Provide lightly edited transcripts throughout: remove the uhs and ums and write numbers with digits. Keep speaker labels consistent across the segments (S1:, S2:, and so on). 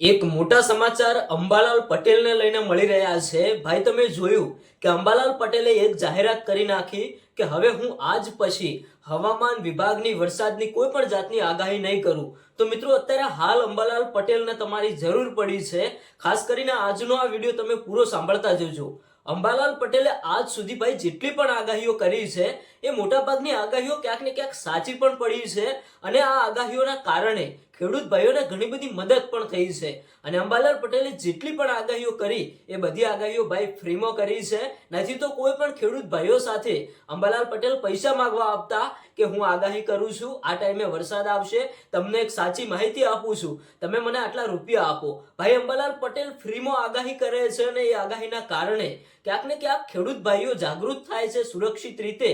S1: એક મોટા સમાચાર અંબાલાલ પટેલને લઈને મળી રહ્યા છે. ભાઈ, તમે જોયું કે અંબાલાલ પટેલે એક જાહેરાત કરી નાખી કે હવે હું આજ પછી હવામાન વિભાગની વરસાદની કોઈ પણ જાતની આગાહી નહીં કરું. તો મિત્રો, અત્યારે હાલ અંબાલાલ પટેલને તમારી જરૂર પડી છે. ખાસ કરીને આજનો આ વિડીયો તમે પૂરો સાંભળતા જજો. અંબાલાલ પટેલે આજ સુધી ભાઈ જેટલી પણ આગાહીઓ કરી છે એ મોટાભાગની આગાહીઓ ક્યાંક ને ક્યાંક સાચી પણ પડી છે અને આ આગાહીઓના કારણે ખેડૂત ભાઈઓને ઘણી બધી મદદ પણ થઈ છે. અને અંબાલાલ પટેલે જેટલી પણ આગાહીઓ કરી એ બધી આગાહીઓ ભાઈ ફ્રીમાં કરી છે. નથી તો કોઈ પણ ખેડૂત ભાઈઓ સાથે અંબાલાલ પટેલ પૈસા માંગવા આપતા કે હું આગાહી કરું છું, આ ટાઈમે વરસાદ આવશે, તમને એક સાચી માહિતી આપું છું, તમે મને આટલા રૂપિયા આપો. ભાઈ, અંબાલાલ પટેલ ફ્રીમાં આગાહી કરે છે અને એ આગાહીના કારણે ક્યાંક ને ક્યાંક ખેડૂત ભાઈઓ જાગૃત થાય છે, સુરક્ષિત રીતે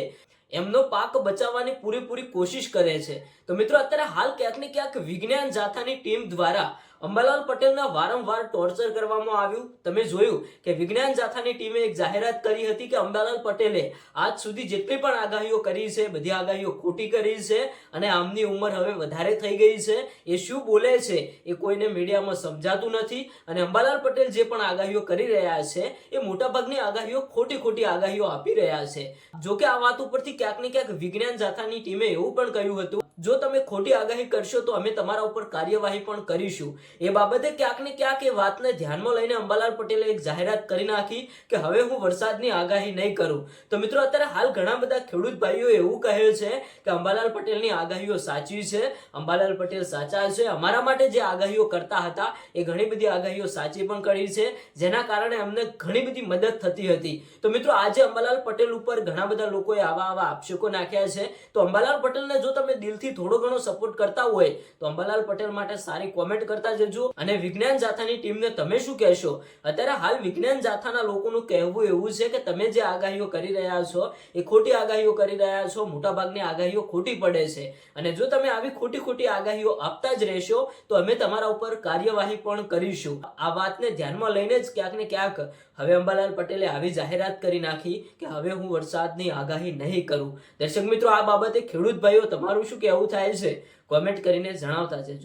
S1: એમનો પાક બચાવવાની પૂરેપૂરી કોશિશ કરે છે. તો મિત્રો, અત્યારે હાલ ક્યાંક ને ક્યાંક વિજ્ઞાન જાથાની ટીમ દ્વારા અંબાલાલ પટેલના વારંવાર ટોર્ચર કરવામાં આવ્યું. તમે જોયું કે વિજ્ઞાન જાથાની ટીમે એક જાહેરાત કરી હતી કે અંબાલાલ પટેલે આજ સુધી જેટલી પણ આગાહીઓ કરી છે બધી આગાહીઓ ખોટી કરી છે અને આમની ઉંમર હવે વધારે થઈ ગઈ છે. એ શું બોલે છે એ કોઈને મીડિયામાં સમજાતું નથી અને અંબાલાલ પટેલ જે પણ આગાહીઓ કરી રહ્યા છે એ મોટાભાગની આગાહીઓ ખોટી આગાહીઓ આપી રહ્યા છે. જો કે આ વાત ઉપરથી ક્યાંક ને ક્યાંક વિજ્ઞાન જાથાની ટીમે એવું પણ કહ્યું હતું, જો તમે ખોટી આગાહી કરશો તો અમે તમારા ઉપર કાર્યવાહી પણ કરીશું. એ બાબતે ક્યાંક ને ક્યાંક એ વાતને ધ્યાનમાં લઈને અંબાલાલ પટેલે એક જાહેરાત કરી નાખી કે હવે હું વરસાદની આગાહી નહીં કરું. તો મિત્રો, અત્યારે હાલ ઘણા બધા ખેડૂત ભાઈઓ એવું કહે છે કે અંબાલાલ પટેલની આગાહીઓ સાચી છે, અંબાલાલ પટેલ સાચા છે, અમારા માટે જે આગાહીઓ કરતા હતા એ ઘણી બધી આગાહીઓ સાચી પણ કરી છે, જેના કારણે અમને ઘણી બધી મદદ થતી હતી. તો મિત્રો, આજે અંબાલાલ પટેલ ઉપર ઘણા બધા લોકોએ આવા આક્ષેપો નાખ્યા છે. તો અંબાલાલ પટેલને જો તમે દિલથી થોડો ઘણો સપોર્ટ કરતા હોય તો અંબાલાલ પટેલ માટે સારી કોમેન્ટ કરતા જજો. અને વિજ્ઞાન જાથાની ટીમને તમે શું કહેશો? અત્યારે હાલ વિજ્ઞાન જાથાના લોકોનું કહેવું એવું છે કે તમે જે આગાહીઓ કરી રહ્યા છો એ ખોટી આગાહીઓ કરી રહ્યા છો, મોટાભાગની આગાહીઓ ખોટી પડે છે અને જો તમે આવી ખોટી આગાહીઓ આપતા જ રહેશો તો અમે તમારા ઉપર કાર્યવાહી પણ કરીશું. આ વાતને ધ્યાનમાં લઈને જ ક્યાંક ને ક્યાંક હવે અંબાલાલ પટેલે આવી જાહેરાત કરી નાખી કે હવે હું વરસાદની આગાહી નહીં કરું. દર્શક મિત્રો, આ બાબતે ખેડૂત ભાઈઓ તમારું શું કહેવું થાય છે કોમેન્ટ કરીને જણાવતા જજો.